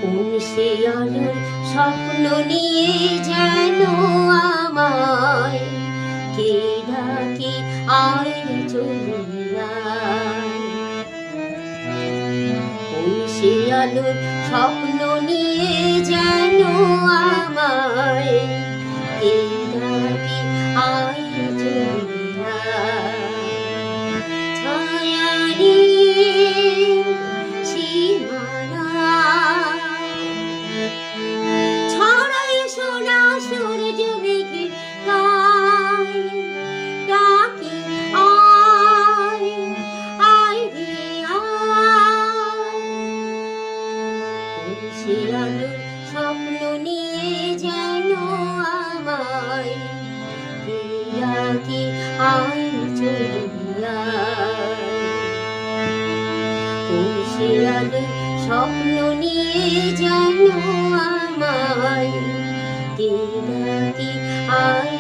কোন সে আলোর স্বপ্ন নিয়ে যেন আমায় কে ডাকে আয় চলে আয়। কোন সে আলোর স্বপ্ন নিয়ে যেন আমায় কে ডাকে আয় চলে আয়। ছায়ারে সীমানা ছড়ায় সোনা সূর্য মেঘের গায়, ডাকে আয় আয় রে আয়। কোন সে আলোর স্বপ্ন নিয়ে যেন আমায় কে ডাকে আয় চলে আয়। কোন সে আলোর স্বপ্ন নিয়ে যেন আমায় কে ডাকে আয়